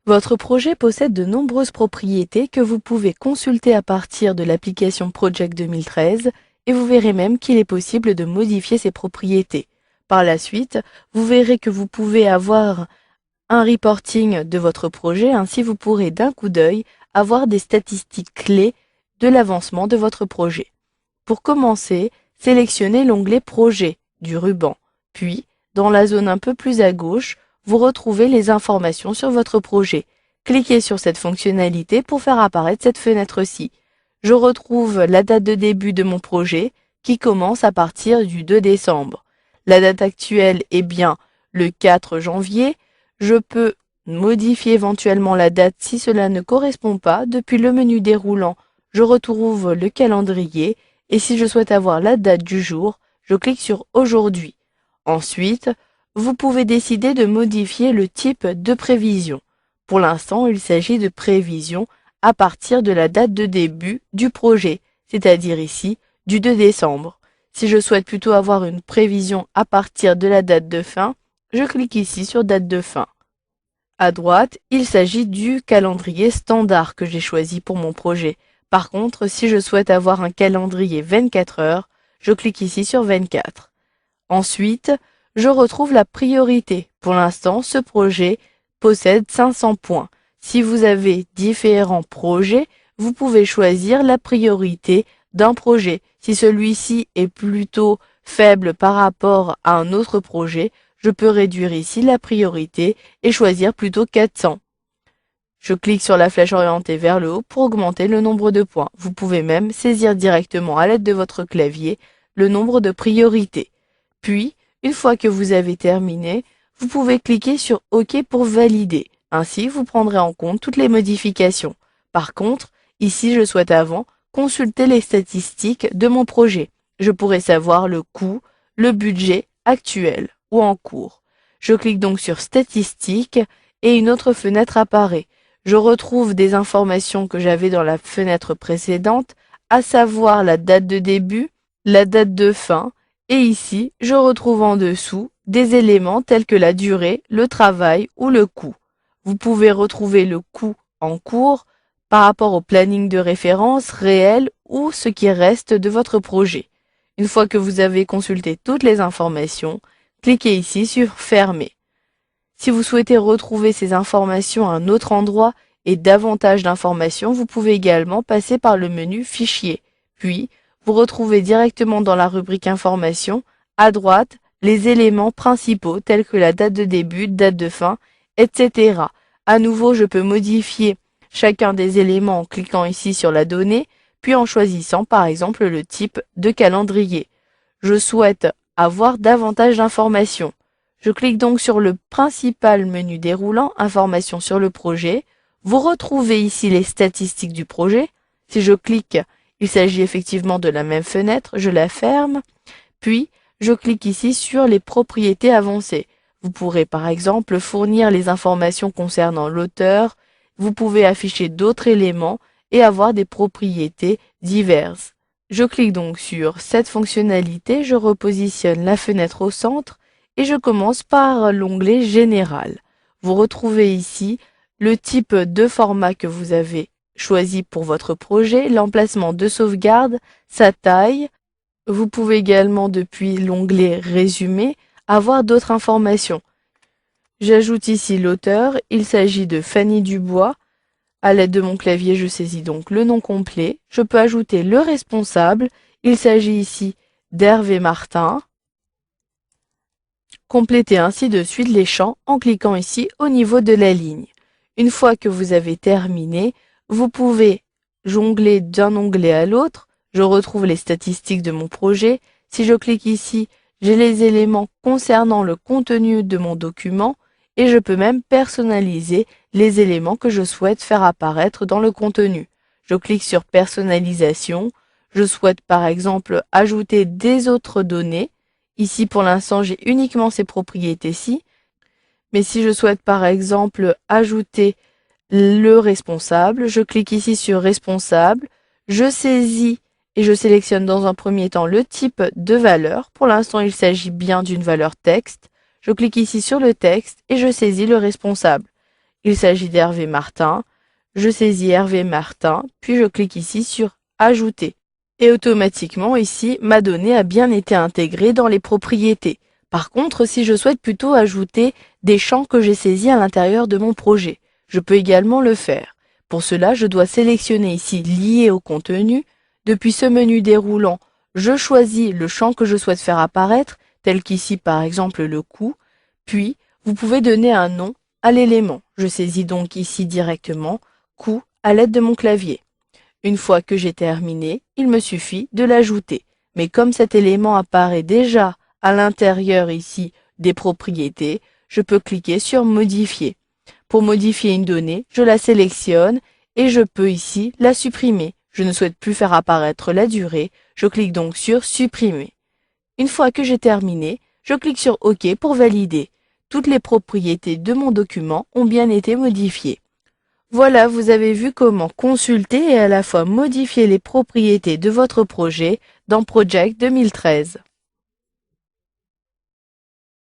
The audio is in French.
Votre projet possède de nombreuses propriétés que vous pouvez consulter à partir de l'application Project 2013 et vous verrez même qu'il est possible de modifier ces propriétés. Par la suite, vous verrez que vous pouvez avoir un reporting de votre projet, ainsi vous pourrez d'un coup d'œil avoir des statistiques clés de l'avancement de votre projet. Pour commencer, sélectionnez l'onglet Projet du ruban, puis, dans la zone un peu plus à gauche, vous retrouvez les informations sur votre projet. Cliquez sur cette fonctionnalité pour faire apparaître cette fenêtre-ci. Je retrouve la date de début de mon projet qui commence à partir du 2 décembre. La date actuelle est bien le 4 janvier. Je peux modifier éventuellement la date si cela ne correspond pas. Depuis le menu déroulant, je retrouve le calendrier et si je souhaite avoir la date du jour, je clique sur Aujourd'hui. Ensuite, vous pouvez décider de modifier le type de prévision. Pour l'instant, il s'agit de prévision à partir de la date de début du projet, c'est-à-dire ici du 2 décembre. Si je souhaite plutôt avoir une prévision à partir de la date de fin, je clique ici sur Date de fin. À droite, il s'agit du calendrier standard que j'ai choisi pour mon projet. Par contre, si je souhaite avoir un calendrier 24 heures, je clique ici sur 24. Ensuite, je retrouve la priorité. Pour l'instant, ce projet possède 500 points. Si vous avez différents projets, vous pouvez choisir la priorité d'un projet. Si celui-ci est plutôt faible par rapport à un autre projet, je peux réduire ici la priorité et choisir plutôt 400. Je clique sur la flèche orientée vers le haut pour augmenter le nombre de points. Vous pouvez même saisir directement à l'aide de votre clavier le nombre de priorités. Puis, une fois que vous avez terminé, vous pouvez cliquer sur OK pour valider. Ainsi, vous prendrez en compte toutes les modifications. Par contre, ici, je souhaite avant consulter les statistiques de mon projet. Je pourrais savoir le coût, le budget actuel ou en cours. Je clique donc sur Statistiques et une autre fenêtre apparaît. Je retrouve des informations que j'avais dans la fenêtre précédente, à savoir la date de début, la date de fin, et ici, je retrouve en dessous des éléments tels que la durée, le travail ou le coût. Vous pouvez retrouver le coût en cours par rapport au planning de référence réel ou ce qui reste de votre projet. Une fois que vous avez consulté toutes les informations, cliquez ici sur Fermer. Si vous souhaitez retrouver ces informations à un autre endroit et davantage d'informations, vous pouvez également passer par le menu Fichier. Puis, vous retrouvez directement dans la rubrique Informations, à droite, les éléments principaux tels que la date de début, date de fin, etc. À nouveau, je peux modifier chacun des éléments en cliquant ici sur la donnée, puis en choisissant par exemple le type de calendrier. Je souhaite avoir davantage d'informations. Je clique donc sur le principal menu déroulant, Informations sur le projet. Vous retrouvez ici les statistiques du projet. Si je clique, il s'agit effectivement de la même fenêtre, je la ferme. Puis, je clique ici sur les propriétés avancées. Vous pourrez par exemple fournir les informations concernant l'auteur. Vous pouvez afficher d'autres éléments et avoir des propriétés diverses. Je clique donc sur cette fonctionnalité, je repositionne la fenêtre au centre et je commence par l'onglet Général. Vous retrouvez ici le type de format que vous avez choisi pour votre projet, l'emplacement de sauvegarde, sa taille. Vous pouvez également, depuis l'onglet Résumé, avoir d'autres informations. J'ajoute ici l'auteur, il s'agit de Fanny Dubois. À l'aide de mon clavier, je saisis donc le nom complet. Je peux ajouter le responsable, il s'agit ici d'Hervé Martin. Complétez ainsi de suite les champs en cliquant ici au niveau de la ligne. Une fois que vous avez terminé, vous pouvez jongler d'un onglet à l'autre. Je retrouve les statistiques de mon projet. Si je clique ici, j'ai les éléments concernant le contenu de mon document et je peux même personnaliser les éléments que je souhaite faire apparaître dans le contenu. Je clique sur Personnalisation. Je souhaite par exemple ajouter des autres données. Ici, pour l'instant, j'ai uniquement ces propriétés-ci. Mais si je souhaite, par exemple, ajouter le responsable, je clique ici sur Responsable. Je saisis et je sélectionne dans un premier temps le type de valeur. Pour l'instant, il s'agit bien d'une valeur texte. Je clique ici sur le texte et je saisis le responsable. Il s'agit d'Hervé Martin. Je saisis Hervé Martin, puis je clique ici sur Ajouter. Et automatiquement ici, ma donnée a bien été intégrée dans les propriétés. Par contre, si je souhaite plutôt ajouter des champs que j'ai saisis à l'intérieur de mon projet, je peux également le faire. Pour cela, je dois sélectionner ici Lier au contenu. Depuis ce menu déroulant, je choisis le champ que je souhaite faire apparaître, tel qu'ici par exemple le coût, puis vous pouvez donner un nom à l'élément. Je saisis donc ici directement coût à l'aide de mon clavier. Une fois que j'ai terminé, il me suffit de l'ajouter. Mais comme cet élément apparaît déjà à l'intérieur ici des propriétés, je peux cliquer sur Modifier. Pour modifier une donnée, je la sélectionne et je peux ici la supprimer. Je ne souhaite plus faire apparaître la durée, je clique donc sur Supprimer. Une fois que j'ai terminé, je clique sur OK pour valider. Toutes les propriétés de mon document ont bien été modifiées. Voilà, vous avez vu comment consulter et à la fois modifier les propriétés de votre projet dans Project 2013.